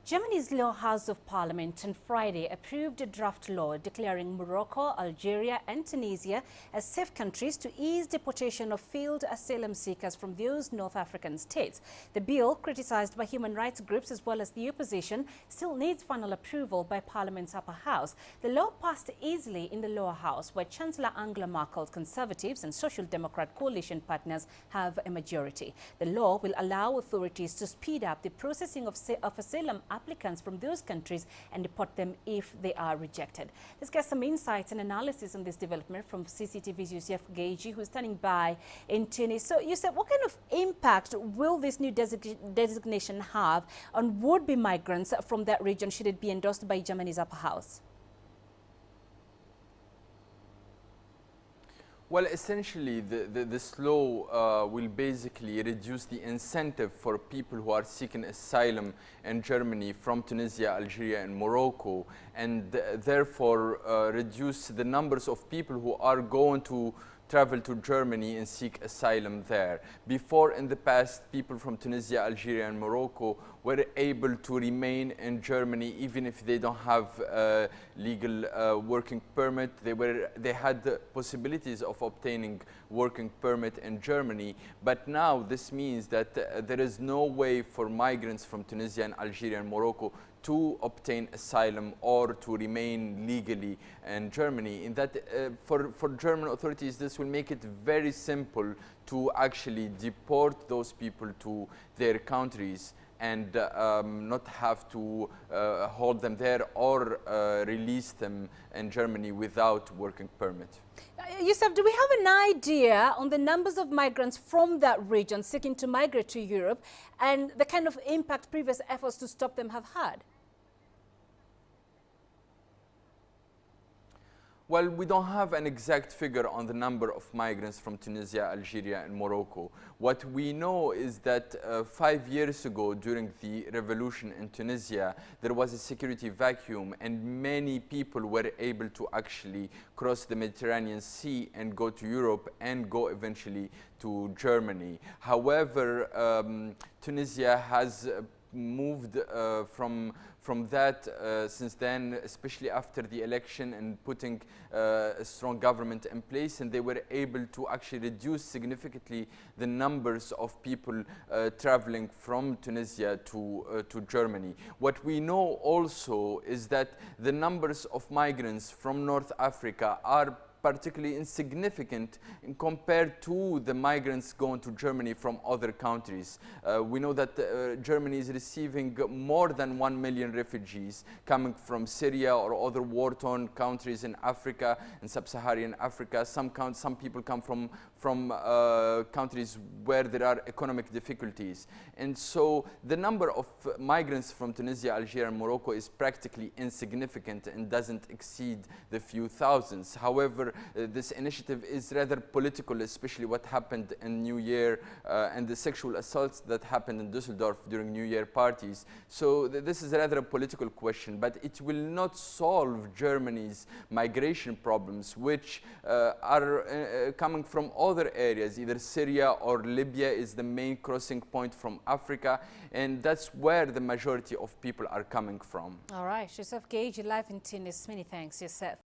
Germany's Lower House of Parliament on Friday approved a draft law declaring Morocco, Algeria and Tunisia as safe countries to ease deportation of failed asylum seekers from those North African states. The bill, criticized by human rights groups as well as the opposition, still needs final approval by Parliament's upper house. The law passed easily in the lower house, where Chancellor Angela Merkel's Conservatives and Social Democrat coalition partners have a majority. The law will allow authorities to speed up the processing of asylum applicants from those countries and deport them if they are rejected. Let's get some insights and analysis on this development from CCTV's Yusuf Geji, who is standing by in Tunis. So, Yusuf, what kind of impact will this new designation have on would-be migrants from that region should it be endorsed by Germany's upper house? Well, essentially, this law will basically reduce the incentive for people who are seeking asylum in Germany from Tunisia, Algeria and Morocco, and therefore reduce the numbers of people who are going to travel to Germany and seek asylum there. Before, in the past, people from Tunisia, Algeria and Morocco were able to remain in Germany even if they don't have a legal working permit. They had the possibilities of obtaining working permit in Germany, but now this means that there is no way for migrants from Tunisia and Algeria and Morocco to obtain asylum or to remain legally in Germany. In that, for German authorities, this will make it very simple to actually deport those people to their countries and not have to hold them there or release them in Germany without working permit. Yusuf, do we have an idea on the numbers of migrants from that region seeking to migrate to Europe and the kind of impact previous efforts to stop them have had? Well, we don't have an exact figure on the number of migrants from Tunisia, Algeria and Morocco. What we know is that 5 years ago, during the revolution in Tunisia, there was a security vacuum and many people were able to actually cross the Mediterranean Sea and go to Europe and go eventually to Germany. However, Tunisia has moved from that since then, especially after the election and putting a strong government in place, and they were able to actually reduce significantly the numbers of people traveling from Tunisia to Germany. What we know also is that the numbers of migrants from North Africa are particularly insignificant compared to the migrants going to Germany from other countries. We know that Germany is receiving more than 1 million refugees coming from Syria or other war-torn countries in Africa and sub-Saharan Africa. Some people come from countries where there are economic difficulties. And so the number of migrants from Tunisia, Algeria and Morocco is practically insignificant and doesn't exceed the few thousands. However, this initiative is rather political, especially what happened in New Year and the sexual assaults that happened in Düsseldorf during New Year parties. So this is rather a political question, but it will not solve Germany's migration problems, which are coming from other areas. Either Syria or Libya is the main crossing point from Africa, and that's where the majority of people are coming from. All right, Yusuf Geji, live in Tunis. Many thanks, Yusuf.